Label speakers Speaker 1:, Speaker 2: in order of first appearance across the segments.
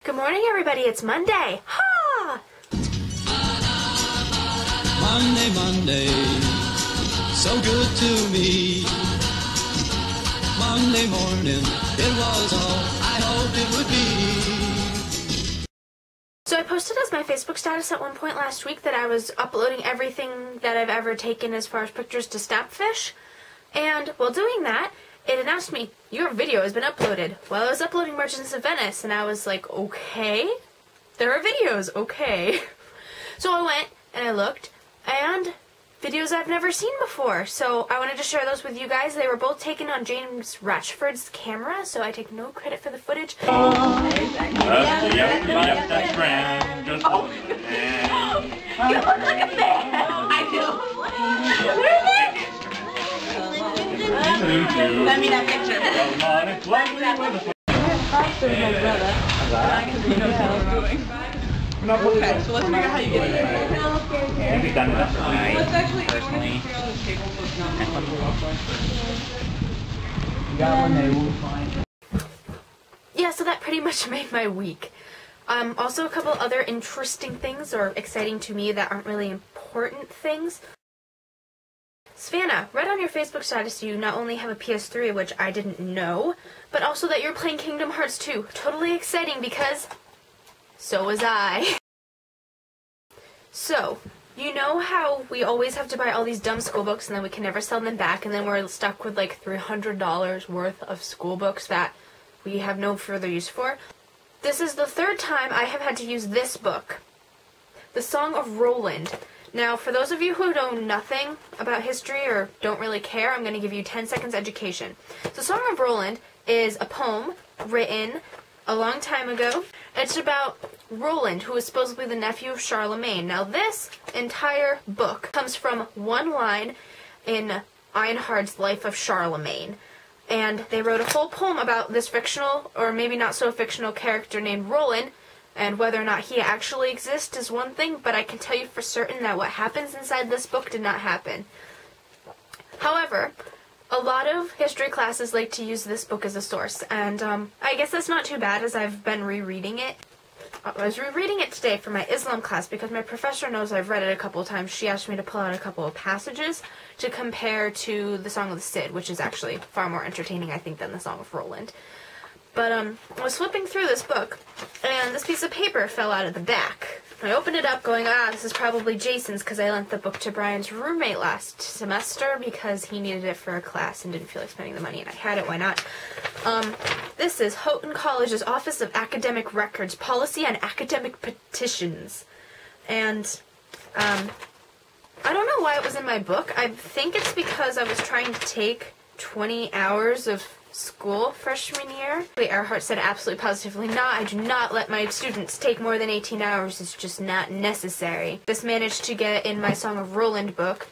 Speaker 1: Good morning, everybody. It's Monday. Ha!
Speaker 2: Monday, Monday, so good to me. Monday morning, it was all I hoped it would be.
Speaker 1: So I posted as my Facebook status at one point last week that I was uploading everything that I've ever taken as far as pictures to Snapfish. And while doing that, it announced me, your video has been uploaded. Well, I was uploading Merchants of Venice, and I was like, okay, there are videos, okay. So I went, and I looked, and videos I've never seen before. So I wanted to share those with you guys. They were both taken on James Ratchford's camera, so I take no credit for the footage.
Speaker 3: Yep, that's grand. Just hold it.
Speaker 4: You look like a man. I do. Let me that picture. Okay, so let's figure out how you get it.
Speaker 3: We've done enough tonight.
Speaker 4: Let's actually
Speaker 3: Personally.
Speaker 1: Yeah, so that pretty much made my week. Also a couple other interesting things, or exciting to me, that aren't really important things. Savannah, read on your Facebook status you not only have a PS3, which I didn't know, but also that you're playing Kingdom Hearts 2. Totally exciting because so was I. So, you know how we always have to buy all these dumb school books and then we can never sell them back, and then we're stuck with like $300 worth of school books that we have no further use for? This is the third time I have had to use this book, The Song of Roland. Now, for those of you who know nothing about history or don't really care, I'm going to give you 10 seconds education. So, Song of Roland is a poem written a long time ago. It's about Roland, who is supposedly the nephew of Charlemagne. Now, this entire book comes from one line in Einhard's Life of Charlemagne. And they wrote a whole poem about this fictional, or maybe not so fictional, character named Roland. And whether or not he actually exists is one thing, but I can tell you for certain that what happens inside this book did not happen. However, a lot of history classes like to use this book as a source, and I guess that's not too bad as I've been rereading it. I was rereading it today for my Islam class because my professor knows I've read it a couple of times. She asked me to pull out a couple of passages to compare to the Song of the Cid, which is actually far more entertaining, I think, than the Song of Roland. But I was flipping through this book, and this piece of paper fell out of the back. I opened it up going, this is probably Jason's, because I lent the book to Brian's roommate last semester because he needed it for a class and didn't feel like spending the money, and I had it, why not? This is Houghton College's Office of Academic Records, Policy on Academic Petitions. And, I don't know why it was in my book. I think it's because I was trying to take 20 hours of school freshman year. Earhart said absolutely positively not. I do not let my students take more than 18 hours. It's just not necessary. This managed to get in my Song of Roland book,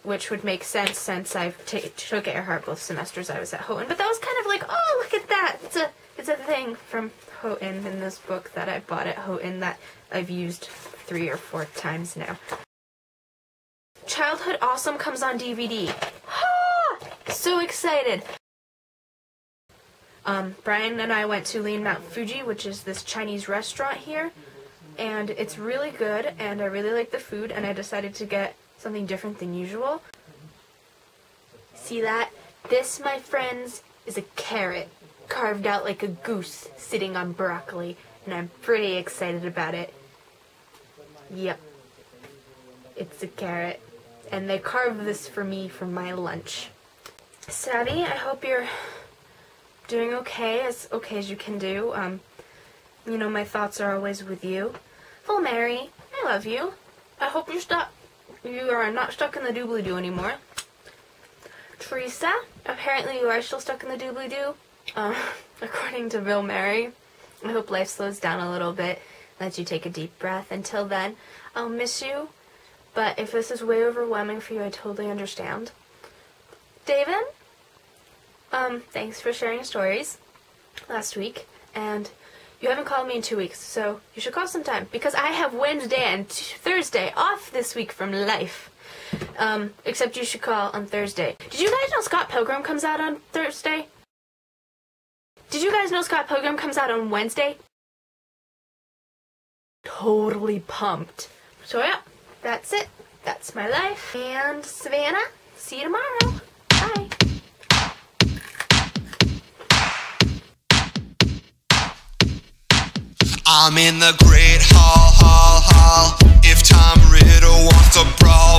Speaker 1: which would make sense since I took Earhart both semesters I was at Houghton. But that was kind of like, oh, look at that. It's a thing from Houghton in this book that I bought at Houghton that I've used 3 or 4 times now. Childhood Awesome comes on DVD. Ah! So excited. Brian and I went to Lean Mount Fuji, which is this Chinese restaurant here, and it's really good, and I really like the food, and I decided to get something different than usual. See that? This, my friends, is a carrot, carved out like a goose, sitting on broccoli, and I'm pretty excited about it. Yep. It's a carrot, and they carved this for me for my lunch. Savvy, I hope you're doing okay as you can do. You know, my thoughts are always with you. Full Mary, I love you. I hope you are not stuck in the doobly-doo anymore. Teresa, apparently you are still stuck in the doobly-doo. According to Bill Mary, I hope life slows down a little bit, lets you take a deep breath. Until then, I'll miss you, but if this is way overwhelming for you, I totally understand. David? Thanks for sharing stories last week, and you haven't called me in 2 weeks, so you should call sometime, because I have Wednesday and Thursday off this week from life. Except you should call on Thursday. Did you guys know Scott Pilgrim comes out on Thursday? Did you guys know Scott Pilgrim comes out on Wednesday? totally pumped. So yeah, that's it. That's my life. And Savannah, see you tomorrow. Bye.
Speaker 2: I'm in the great hall. If Tom Riddle wants to brawl,